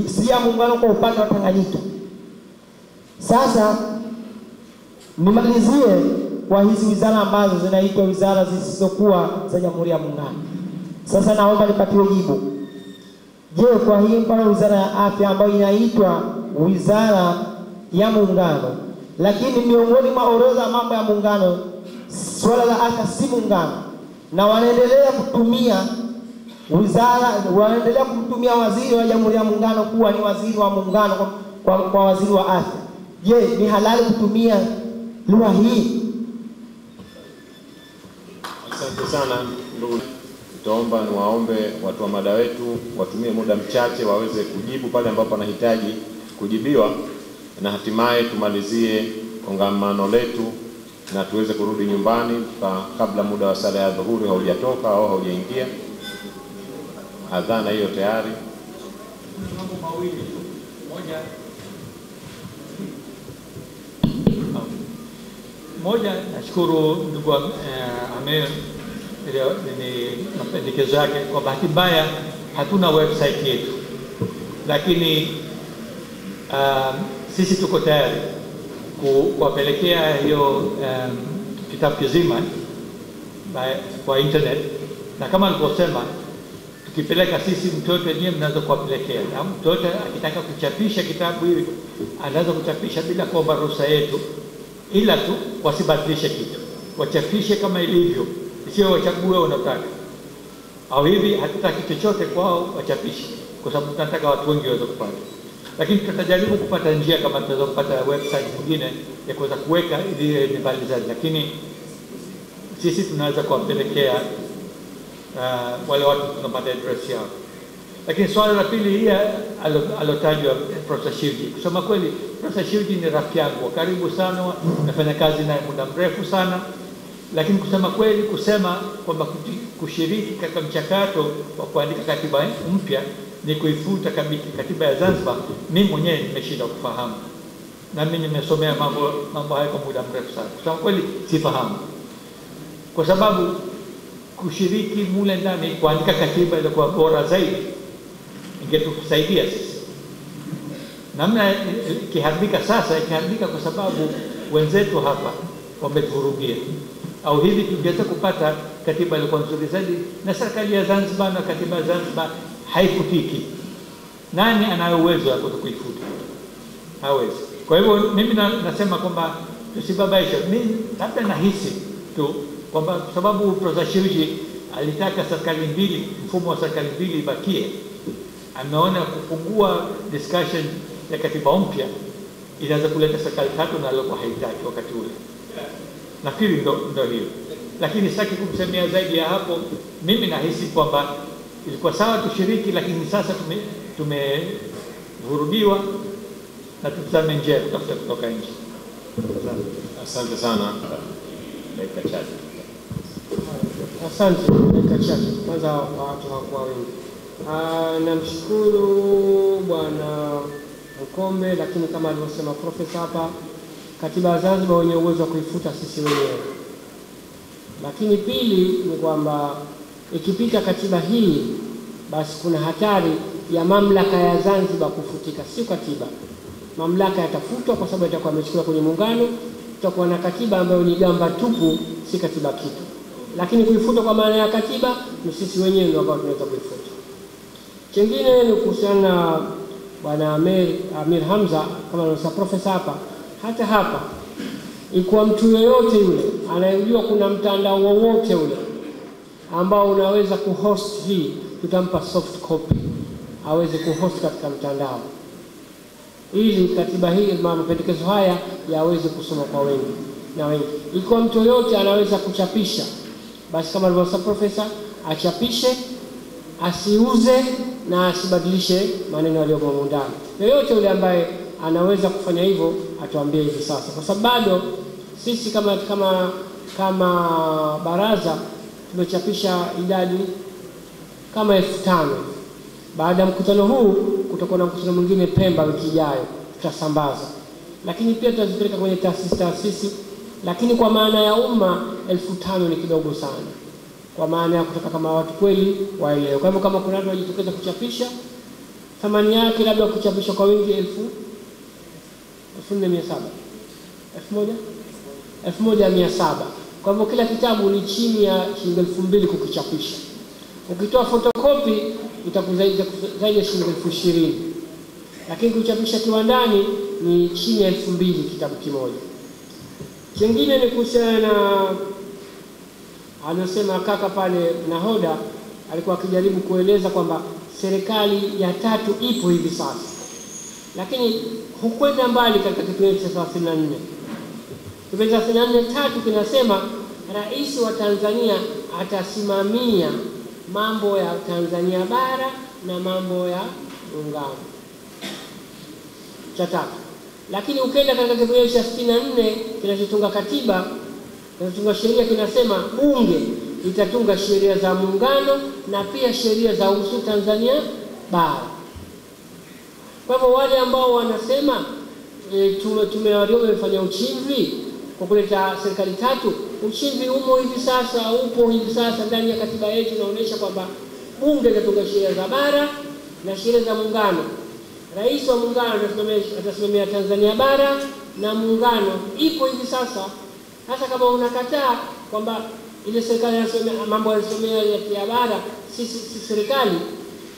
Speaker 9: si ya muungano kwa upande wa Tanganyika. Sasa nimalizie kwa hizi wizara ambazo zinaitwa wizara zisizokuwa za Jamhuri ya Muungano. Sasa naomba nipatiwe jibu. Je, kwa hii mfano wizara ya afya ambayo inaitwa wizara ya muungano, lakini miongoni mwa orodha ya mambo ya muungano swala la afya si muungano, na wanaendelea kutumia wanaendelea kumtumia waziri wa Jamhuri ya Muungano kuwa ni waziri wa muungano kwa waziri wa afya. Je, ni halali kutumia lugha hii?
Speaker 2: Asante sana ndugu. Tutaomba niwaombe watu wa mada wetu watumie muda mchache waweze kujibu pale ambapo wanahitaji kujibiwa, na hatimaye tumalizie kongamano letu na tuweze kurudi nyumbani kabla muda wa sala ya dhuhuri haujatoka au haujaingia. Adhana hiyo tayari.
Speaker 4: Mambo mawili tu. Moja, nashukuru ndugu Amir ni mapendekezo yake. Kwa bahati mbaya hatuna website yetu, lakini sisi tuko tayari kuwapelekea hiyo kitabu kizima kwa internet, na kama nilivyosema, tukipeleka sisi, mtoto wenyewe mnaweza kuwapelekea, na mtoto akitaka kuchapisha kitabu hili anaweza kuchapisha bila kuomba ruhusa yetu, ila tu wasibadilishe kitu, wachapishe kama ilivyo, sio wachague wanataka au hivi. Hatutaki chochote kwao, wachapishe, kwa sababu tunataka watu wengi waweze kupata. Lakini tutajaribu kupata njia kama tunaweza kupata website nyingine ya kuweza kuweka ili ni mbali zaidi, lakini sisi tunaweza kuwapelekea wale watu tunapata address yao. Lakini swala la pili hii alotajwa Profesa Shivji, kusema kweli Profesa Shivji ni rafiki yangu karibu sana, nafanya kazi naye muda mrefu sana, lakini kusema kweli, kusema kwamba kushiriki katika mchakato wa kuandika katiba mpya ni kuifuta katiba ya Zanzibar, mimi mwenyewe nimeshinda kufahamu, na mimi nimesomea mambo hayo kwa muda mrefu sana. Kusema kweli sifahamu, kwa sababu kushiriki mule ndani kuandika katiba ilikuwa bora zaidi, ingetusaidia sisi. Namna ikiharibika sasa, ikiharibika kwa sababu wenzetu hapa wametuvurugia, au hivi tungeweza kupata katiba ilikuwa nzuri zaidi, na serikali ya Zanzibar na katiba ya Zanzibar haifutiki. Nani ana uwezo wa kuifuta? Hawezi. Kwa hivyo mimi nasema kwamba tusibabaishe. Mimi labda nahisi tu kwamba kwa sababu Profesa Shivji alitaka serikali mbili, mfumo wa serikali mbili ibakie, ameona kupungua discussion ya katiba mpya inaweza kuleta serikali tatu, na alikuwa haitaki wakati ule. Nafikiri ndio hiyo, lakini sitaki kumsemea zaidi ya hapo. Mimi nahisi kwamba ilikuwa sawa tushiriki, lakini sasa tumevurugiwa na tutazame njia kutafuta kutoka nje.
Speaker 2: Asante sana. Dakika chache.
Speaker 5: Asante. Dakika chache. Kwanza watu hawakuwa wengi. Namshukuru Bwana Mkombe, lakini kama alivyosema Profesa hapa, katiba ya Zanzibar wenye uwezo wa kuifuta sisi wenyewe. Lakini pili ni kwamba ikipita katiba hii, basi kuna hatari ya mamlaka ya Zanzibar kufutika, sio katiba. Mamlaka yatafutwa kwa sababu itakuwa imechukuliwa kwenye muungano, tutakuwa na katiba ambayo ni gamba tupu, si katiba kitu. Lakini kuifuta kwa maana ya katiba ni sisi wenyewe ndio ambao tunaweza kuifuta. Kingine ni kuhusiana na Bwana Amir Hamza, kama alivyosema Profesa hapa, hata hapa ikuwa mtu yoyote yule anayejua kuna mtandao wowote ule ambao unaweza kuhost hii, tutampa soft copy aweze kuhost katika mtandao, ili katiba hii, mapendekezo haya yaweze kusoma kwa wengi na wengi. Ikiwa mtu yoyote anaweza kuchapisha, basi kama alivyosema Profesa, achapishe, asiuze na asibadilishe maneno yaliyomo ndani. Yoyote yule ambaye anaweza kufanya hivyo atuambie hivi sasa, kwa sababu bado sisi kama baraza tumechapisha idadi kama 5,000. Baada ya mkutano huu kutakuwa na mkutano mwingine Pemba wiki ijayo, tutasambaza. lakini pia tutazipeleka kwenye taasisi, lakini kwa maana ya umma 1500 ni kidogo sana, kwa maana ya kutaka kama watu kweli waelewe. Kwa hivyo kama kuna watu wajitokeza kuchapisha, thamani yake labda kuchapisha kwa wingi 1700. Kwa hivyo kila kitabu ni chini ya shilingi 2000 kukichapisha. Ukitoa photocopy itakuzaidi zaidi ya shilingi 20,000, lakini kuchapisha kiwandani ni chini ya 2000 kitabu kimoja. Kingine ni kuhusiana na anasema kaka pale nahoda alikuwa akijaribu kueleza kwamba serikali ya tatu ipo hivi sasa, lakini hukwenda mbali katika kipengele cha 34. Kipengele cha 34 kinasema rais wa Tanzania atasimamia mambo ya Tanzania bara na mambo ya muungano cha tatu. Lakini ukienda katika kipengele cha 64 kinachotunga katiba, kinachotunga sheria, kinasema bunge itatunga sheria za muungano na pia sheria za uhusu Tanzania bara. Kwa hivyo wale ambao wanasema tume wamefanya uchimvi kwa kuleta serikali tatu, uchimvi upo hivi sasa ndani ya katiba yetu, inaonyesha kwamba bunge litatunga sheria za bara na sheria za muungano. Rais wa muungano atasimamia Tanzania bara na muungano ipo hivi sasa. Hasa kama unakataa kwamba ile serikali inasomea mambo yanasomea ya bara, si serikali,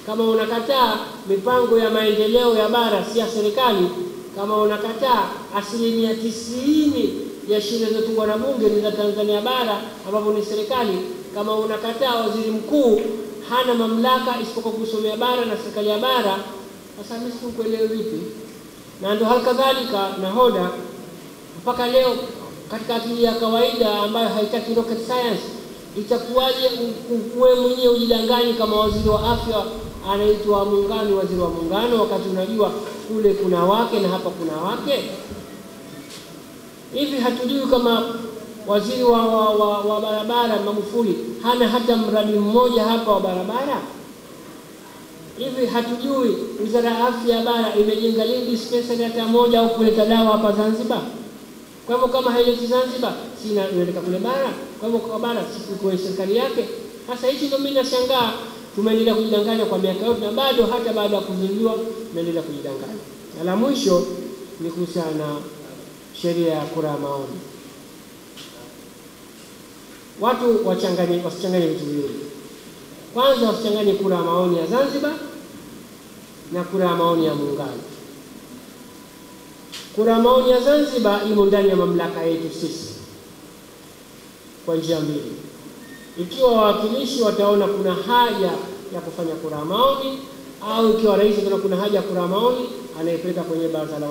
Speaker 5: kama unakataa mipango ya maendeleo ya bara si ya serikali, kama unakataa 90% ya sheria zinazotungwa na bunge ni za Tanzania bara ambapo ni serikali, kama unakataa waziri mkuu hana mamlaka isipokuwa kusomea bara na serikali ya bara, sasa mimi sikuelewi vipi? Na ndio hali kadhalika nahoda mpaka leo katika akili ya kawaida ambayo haitaki rocket science, itakuwaje wewe mwenyewe ujidanganye kama waziri wa afya anaitwa muungano, waziri wa muungano, wakati unajua kule kuna wake na hapa kuna wake? Hivi hatujui kama waziri wa barabara Magufuli hana hata mradi mmoja hapa wa barabara? Hivi hatujui wizara ya afya ya bara imejenga lini dispensary hata moja au kuleta dawa hapa Zanzibar? Kwa hivyo kama haileti Zanzibar, si inaeleka kule bara. Kwa hivyo kwa bara si kwa serikali yake. Sasa hichi ndio mimi nashangaa, tumeendelea kujidanganya kwa miaka yote na bado hata baada ya kuzinduliwa tumeendelea kujidanganya. Na la mwisho ni kuhusiana na sheria ya kura ya maoni. Watu wasichanganye vitu viwili. Kwanza wasichanganye kura ya maoni ya Zanzibar na kura ya maoni ya muungano. Kura ya maoni ya Zanzibar imo ndani ya mamlaka yetu sisi kwa njia mbili. Ikiwa wawakilishi wataona kuna haja ya kufanya kura ya maoni, au ikiwa rais ataona kuna haja ya kura ya maoni, anaipeleka kwenye baraza la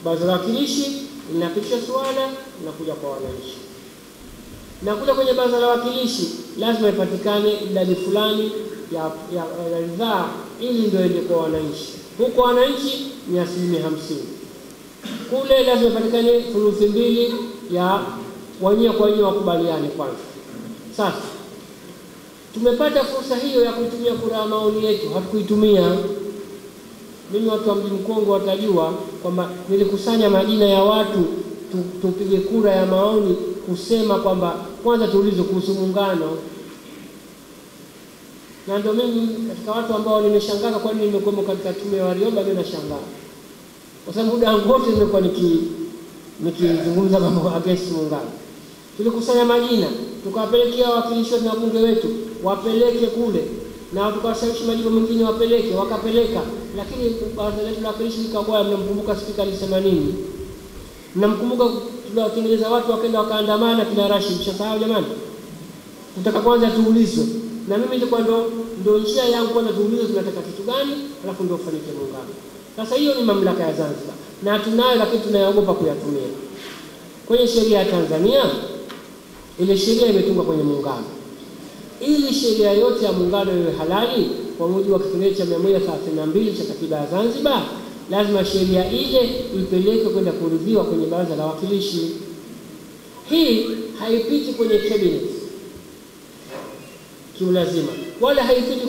Speaker 5: baraza la wawakilishi, linapitisha swala na kuja kwa wananchi. Na kule kwenye baraza la wawakilishi lazima ipatikane idadi fulani ya ridhaa ili ndio ende kwa wananchi. Huko wananchi ni 50%. Kule lazima ipatikane 2/3 ya wenyewe kwa wenyewe wakubaliane kwanza. Sasa tumepata fursa hiyo ya kutumia kura ya maoni yetu, hatukuitumia. Mimi watu wa Mji Mkongwe watajua kwamba nilikusanya majina ya watu tupige kura ya maoni kusema kwamba kwanza tuulize kuhusu muungano. Na ndio mimi katika watu ambao nimeshangaa kwa nini nimekuwa katika tume ya Warioba, mimi nashangaa. Kwa sababu muda wangu wote nimekuwa nikizungumza mambo against muungano. Tulikusanya majina, tukawapelekea wawakilishi na bunge wetu wapeleke kule, na tukawashawishi majimbo mengine wapeleke, wakapeleka. Lakini baraza letu la wawakilishi likagoa. Mnamkumbuka spika alisema nini? Mnamkumbuka tunawatengeneza watu wakaenda wakaandamana kina Rashid. Mshasahau jamani? Kutaka kwanza tuulizwe. Na mimi nilikuwa ndio njia yangu kwanza tuulizwe tunataka kitu gani, alafu ndio ufanyike muungano. Sasa hiyo ni mamlaka ya Zanzibar na tunayo, lakini tunayaogopa kuyatumia. Kwenye sheria ya Tanzania, ile sheria imetungwa kwenye muungano. Ili sheria yote ya muungano iwe halali kwa mujibu wa kipengele cha 132 cha katiba ya Zanzibar, lazima sheria ile ipelekwe kwenda kuridhiwa kwenye baraza la wawakilishi. Hii haipiti kwenye cabinet kiulazima, wala haipiti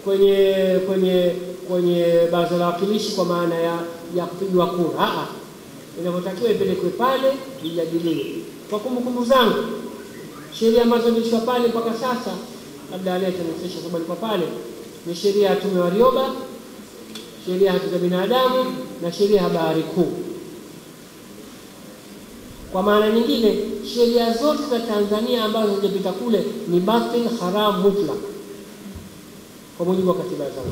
Speaker 5: kwenye kwenye baraza la wawakilishi kwa maana ya kupigwa kura. Inavyotakiwa ipelekwe pale ijadiliwe. Kwa kumbukumbu zangu, sheria ambazo zilishwa pale mpaka sasa, labda leo tunaonyesha sababu kwa pale, ni sheria ya Tume Warioba, sheria ya haki za binadamu na sheria ya habari kuu. Kwa maana nyingine, sheria zote za Tanzania ambazo zilipita kule ni batil, haram, mutlaq kwa mujibu wa katiba zao,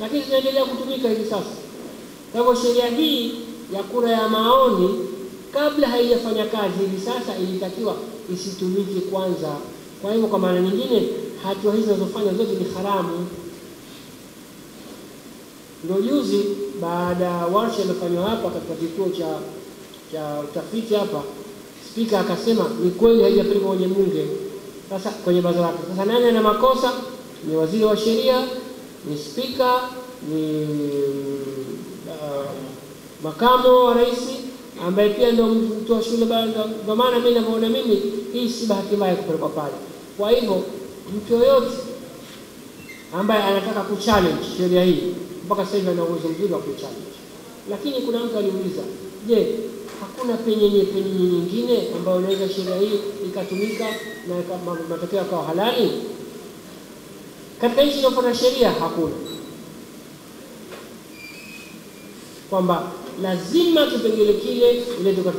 Speaker 5: lakini zinaendelea kutumika hivi sasa. Kwa hivyo sheria hii ya kura ya maoni kabla haijafanya kazi hivi sasa ilitakiwa isitumike kwanza. Kwa hivyo kwa maana nyingine, hatua hizo zinazofanya zote ni haramu. Ndio juzi baada ya warsha iliyofanywa hapa katika kituo cha utafiti hapa, spika akasema ni kweli haijapelekwa kwenye bunge, sasa kwenye baraza lake. Sasa nani ana makosa? Ni waziri wa sheria, ni spika, ni makamo wa rais ambaye pia ndio mtu wa shule. Kwa maana mimi naona hii si bahati mbaya kupelekwa pale. Kwa hivyo mtu yoyote ambaye anataka kuchallenge sheria hii mpaka sasa hivi ana uwezo mzuri wa kuchallenge. Lakini kuna mtu aliuliza, je, hakuna penye nyingine ambayo inaweza sheria hii ikatumika na matokeo yakawa halali? Katika nchi inayofuata sheria hakuna, kwamba lazima kipengele kile iletwe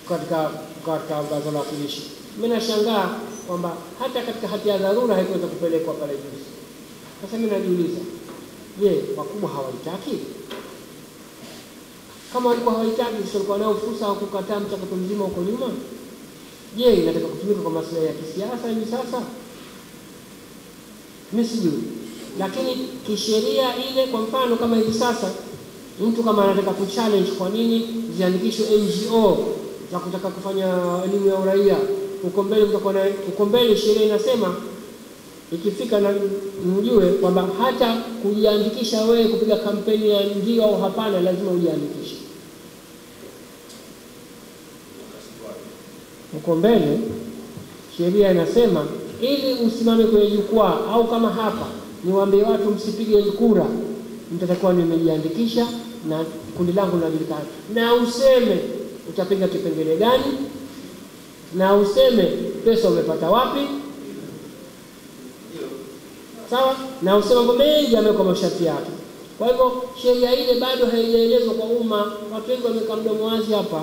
Speaker 5: katika baraza la wawakilishi. Mimi nashangaa kwamba hata katika hati ya dharura haikuweza kupelekwa pale juzi. Sasa mimi najiuliza, je, wakubwa hawaitaki? Kama walikuwa hawaitaki, sio walikuwa nao fursa ya kukataa mchakato mzima huko nyuma? Je, inataka kutumika kwa maslahi ya kisiasa hivi sasa? Mimi sijui. Lakini kisheria ile, kwa mfano kama hivi sasa mtu kama anataka kuchallenge kwa nini ziandikishwe NGO za kutaka kufanya elimu ya uraia, uko mbele sheria inasema ikifika na mjue kwamba hata kujiandikisha wewe kupiga kampeni ya ndio au hapana lazima ujiandikishe. Uko mbele sheria inasema ili usimame kwenye jukwaa au kama hapa niwaambie watu msipige kura, mtatakuwa nimejiandikisha na kundi langu linajulikana, na useme utapiga kipengele gani, na useme pesa umepata wapi, sawa, na useme mambo mengi yamewekwa masharti yake. Kwa hivyo sheria ile bado haijaelezwa kwa umma. Watu wengi wameka mdomo wazi hapa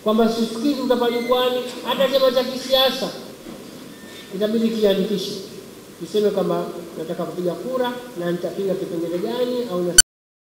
Speaker 5: kwamba sifikiri utapata jukwani, hata chama cha kisiasa itabidi kiandikishe, kiseme kwamba nataka kupiga kura na nitapiga kipengele gani au